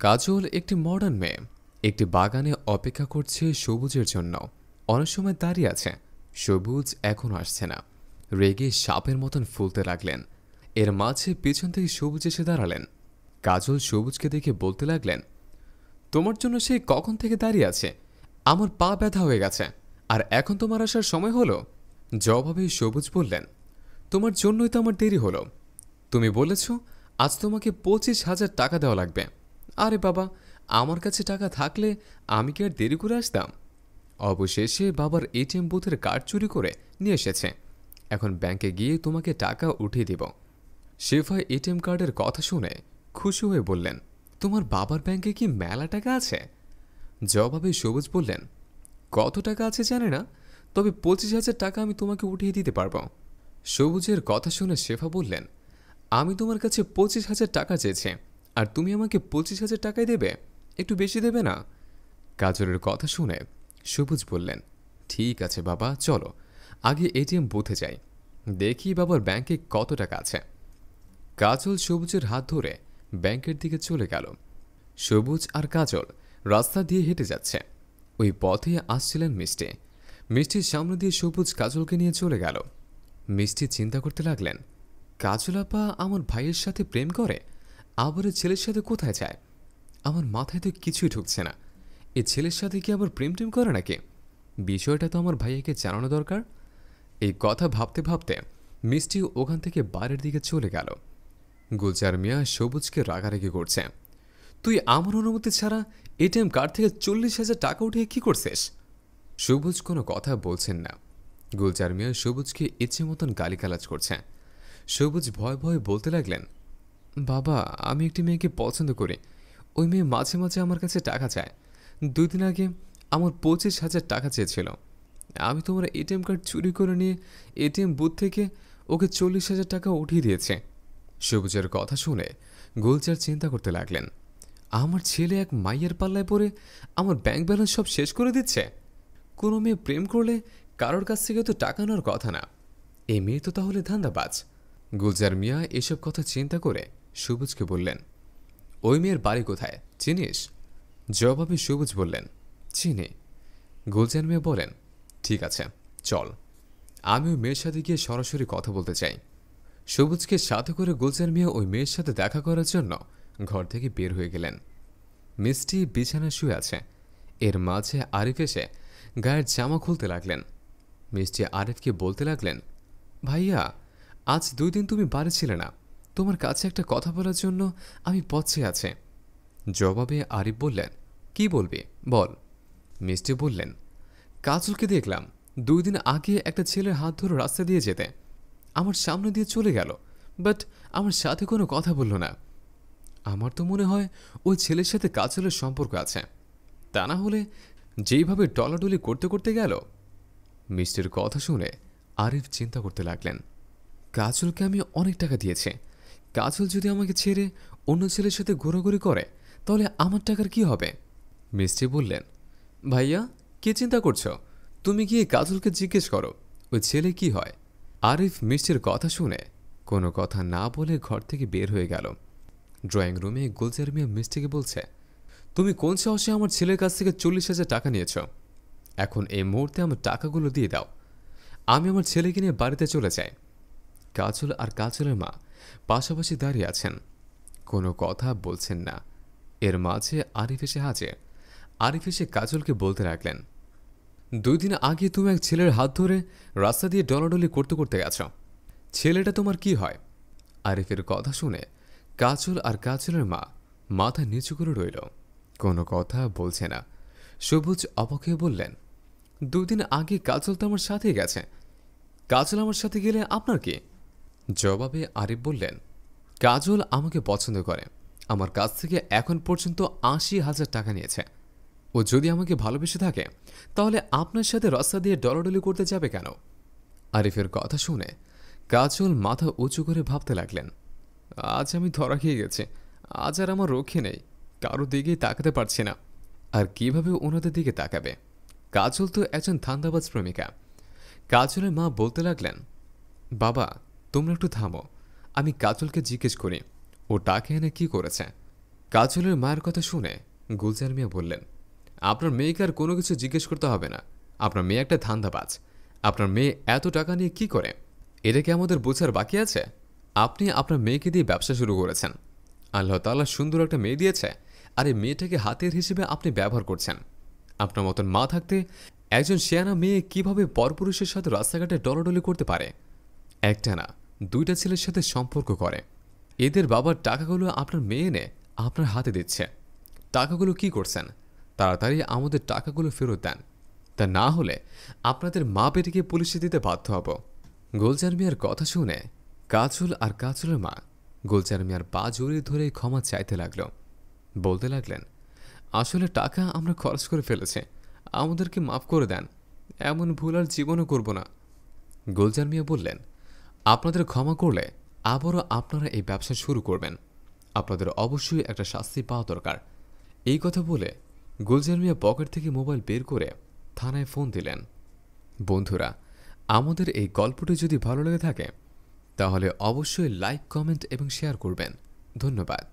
কাজল একটি মডার্ন মেয়ে। একটি বাগানে অপেক্ষা করছে সবুজের জন্য। অনেক সময় দাঁড়িয়ে আছে, সবুজ এখনো আসছে না। রেগে সাপের মতন ফুলতে লাগলেন। এর মাঝে পিছন থেকে সবুজ এসে দাঁড়ালেন। কাজল সবুজকে দেখে বলতে লাগলেন, তোমার জন্য সেই কখন থেকে দাঁড়িয়ে আছে, আমার পা ব্যথা হয়ে গেছে, আর এখন তোমার আসার সময় হলো। জবাবে সবুজ বললেন, তোমার জন্যই তো আমার দেরি হলো। তুমি বলেছ আজ তোমাকে 25,000 টাকা দেওয়া লাগবে। আরে বাবা, আমার কাছে টাকা থাকলে আমি কি আর দেরি করে আসতাম? অবশেষে বাবার এটিএম বুথের কার্ড চুরি করে নিয়ে এসেছে। এখন ব্যাংকে গিয়ে তোমাকে টাকা উঠিয়ে দিব। শেফা এটিএম কার্ডের কথা শুনে খুশি হয়ে বললেন, তোমার বাবার ব্যাংকে কি মেলা টাকা আছে? জবাবে সবুজ বললেন, কত টাকা আছে জানে না, তবে 25,000 টাকা আমি তোমাকে উঠিয়ে দিতে পারবো। সবুজের কথা শুনে শেফা বললেন, আমি তোমার কাছে 25,000 টাকা চেয়েছি, আর তুমি আমাকে 25,000 টাকাই দেবে? একটু বেশি দেবে না? কাজলের কথা শুনে সবুজ বললেন, ঠিক আছে বাবা, চলো আগে এটিএম বুথে যাই, দেখি বাবার ব্যাংকে কত টাকা আছে। কাজল সবুজের হাত ধরে ব্যাংকের দিকে চলে গেল। সবুজ আর কাজল রাস্তা দিয়ে হেঁটে যাচ্ছে। ওই পথে আসছিলেন মিষ্টি। মিষ্টির সামনে দিয়ে সবুজ কাজলকে নিয়ে চলে গেল। মিষ্টি চিন্তা করতে লাগলেন, কাজল আপা আমার ভাইয়ের সাথে প্রেম করে, আবার এ ছেলের সাথে কোথায় যায়? আমার মাথায় তো কিছুই ঢুকছে না। এ ছেলের সাথে কি আবার প্রেম টেম করে নাকি? বিষয়টা তো আমার ভাইয়াকে জানানো দরকার। এই কথা ভাবতে ভাবতে মিষ্টি ওখান থেকে বাইরের দিকে চলে গেল। গুলজার মিয়া সবুজকে রাগারাগি করছে, তুই আমার অনুমতি ছাড়া এটিএম কার্ড থেকে 40,000 টাকা উঠিয়ে কি করছিস? সবুজ কোনো কথা বলছেন না। গুলজার মিয়া সবুজকে ইচ্ছে মতন গালিগালাজ করছে। সবুজ ভয় ভয়ে বলতে লাগলেন, বাবা, আমি একটি মেয়েকে পছন্দ করি। ওই মেয়ে মাঝে মাঝে আমার কাছে টাকা চায়। 2 দিন আগে আমার 25,000 টাকা চেয়েছিল। আমি তোমার এটিএম কার্ড চুরি করে নিয়ে এটিএম বুথ থেকে ওকে 40,000 টাকা উঠিয়ে দিয়েছে। সবুজের কথা শুনে গুলজার চিন্তা করতে লাগলেন, আমার ছেলে এক মাইয়ের পাল্লায় পড়ে আমার ব্যাংক ব্যালেন্স সব শেষ করে দিচ্ছে। কোনো মেয়ে প্রেম করলে কারোর কাছ থেকে তো টাকা নেওয়ার কথা না। এই মেয়ে তো তাহলে ধান্দাবাজ। গুলজার মিয়া এসব কথা চিন্তা করে সবুজকে বললেন, ওই মেয়ের বাড়ি কোথায়, চিনিস? জবাবে সবুজ বললেন, চিনি। গুলজার মিয়া বলেন, ঠিক আছে, চল, আমি ওই মেয়ের সাথে গিয়ে সরাসরি কথা বলতে চাই। সবুজকে সাথে করে গুলজার মিয়া ওই মেয়ের সাথে দেখা করার জন্য ঘর থেকে বের হয়ে গেলেন। মিষ্টি বিছানায় শুয়ে আছে। এর মাঝে আরিফ এসে গায়ের জামা খুলতে লাগলেন। মিষ্টি আরিফকে বলতে লাগলেন, ভাইয়া, আজ 2 দিন তুমি বাড়ি ছিলে না, তোমার কাছে একটা কথা বলার জন্য আমি পথে আছে। জবাবে আরিফ বললেন, কি বলবি বল। মিষ্টি বললেন, কাজলকে দেখলাম 2 দিন আগে একটা ছেলের হাত ধরে রাস্তা দিয়ে যেতে, আমার সামনে দিয়ে চলে গেল, বাট আমার সাথে কোনো কথা বলল না। আমার তো মনে হয় ওই ছেলের সাথে কাজলের সম্পর্ক আছে, তা না হলে যেইভাবে ডলাডলি করতে করতে গেল। মিষ্টির কথা শুনে আরিফ চিন্তা করতে লাগলেন, কাজলকে আমি অনেক টাকা দিয়েছি, কাজল যদি আমাকে ছেড়ে অন্য ছেলের সাথে ঘোরাঘুরি করে তাহলে আমার টাকার কি হবে? মিষ্টি বললেন, ভাইয়া, কি চিন্তা করছো? তুমি গিয়ে কাজলকে জিজ্ঞেস করো ওই ছেলে কি হয়। আরিফ মিষ্টির কথা শুনে কোনো কথা না বলে ঘর থেকে বের হয়ে গেল। ড্রয়িং রুমে গুলজার মিয়া মিষ্টিকে বলছে, তুমি কোন সাহসে আমার ছেলের কাছ থেকে 40,000 টাকা নিয়েছ? এখন এই মুহূর্তে আমার টাকাগুলো দিয়ে দাও, আমি আমার ছেলেকে নিয়ে বাড়িতে চলে যাই। কাজল আর কাজলের মা পাশাপাশি দাঁড়িয়ে আছেন, কোনো কথা বলছেন না। এর মাঝে আরিফ এসে হাজির। আরিফ এসে কাজলকে বলতে লাগলেন, 2 দিন আগে তুমি এক ছেলের হাত ধরে রাস্তা দিয়ে ডলাডলি করতে করতে গেছ, ছেলেটা তোমার কি হয়? আরিফের কথা শুনে কাজল আর কাজলের মা মাথা নিচু করে রইল, কোনো কথা বলছে না। সবুজ অবাক হয়ে বললেন, 2 দিন আগে কাজল তো আমার সাথেই গেছে, কাজল আমার সাথে গেলে আপনার কি? জবাবে আরিফ বললেন, কাজল আমাকে পছন্দ করে, আমার কাছ থেকে এখন পর্যন্ত 80,000 টাকা নিয়েছে। ও যদি আমাকে ভালোবেসে থাকে তাহলে আপনার সাথে রাস্তা দিয়ে ডলাডলি করতে যাবে কেন? আরিফের কথা শুনে কাজল মাথা উঁচু করে ভাবতে লাগলেন, আজ আমি ধরা খেয়ে গেছি, আজ আর আমার রক্ষে নেই, কারো দিকেই তাকাতে পারছি না। আর কিভাবে ওনাদের দিকে তাকাবে? কাজল তো একজন ধান্দাবাজ প্রেমিকা। কাজলের মা বলতে লাগলেন, বাবা, তোমরা একটু থামো, আমি কাজলকে জিজ্ঞেস করি ও টাকা এনে কি করেছে। কাজলের মায়ের কথা শুনে গুলজার মিয়া বললেন, আপনার মেয়েকে আর কোনো কিছু জিজ্ঞেস করতে হবে না। আপনার মেয়ে একটা ধান্দাবাজ। আপনার মেয়ে এত টাকা নিয়ে কি করে, এটা কি আমাদের বোঝার বাকি আছে? আপনি আপনার মেয়েকে দিয়ে ব্যবসা শুরু করেছেন। আল্লাহ তাআলা সুন্দর একটা মেয়ে দিয়েছে, আর এই মেয়েটাকে হাতের হিসেবে আপনি ব্যবহার করছেন। আপনার মতন মা থাকতে একজন শেয়ানা মেয়ে কিভাবে পরপুরুষের সাথে রাস্তাঘাটে ডলাডলি করতে পারে? একটা না, দুইটা ছেলের সাথে সম্পর্ক করে। এদের বাবার টাকাগুলো আপনার মেয়ে এনে আপনার হাতে দিচ্ছে। টাকাগুলো কি করছেন? তাড়াতাড়ি আমাদের টাকাগুলো ফেরত দেন, তা না হলে আপনাদের মা বেটিকে পুলিশে দিতে বাধ্য হব। গুলজার মিয়ার কথা শুনে কাজল আর কাজলের মা গুলজার মিয়ার পা জড়িয়ে ধরে ক্ষমা চাইতে লাগলো। বলতে লাগলেন, আসলে টাকা আমরা খরচ করে ফেলেছি, আমাদেরকে মাফ করে দেন। এমন ভুল আর জীবনও করব না। গুলজার মিয়া বললেন, আপনাদের ক্ষমা করলে আবারও আপনারা এই ব্যবসা শুরু করবেন। আপনাদের অবশ্যই একটা শাস্তি পাওয়া দরকার। এই কথা বলে গুলজার মিয়া পকেট থেকে মোবাইল বের করে থানায় ফোন দিলেন। বন্ধুরা, আমাদের এই গল্পটি যদি ভালো লেগে থাকে তাহলে অবশ্যই লাইক, কমেন্ট এবং শেয়ার করবেন। ধন্যবাদ।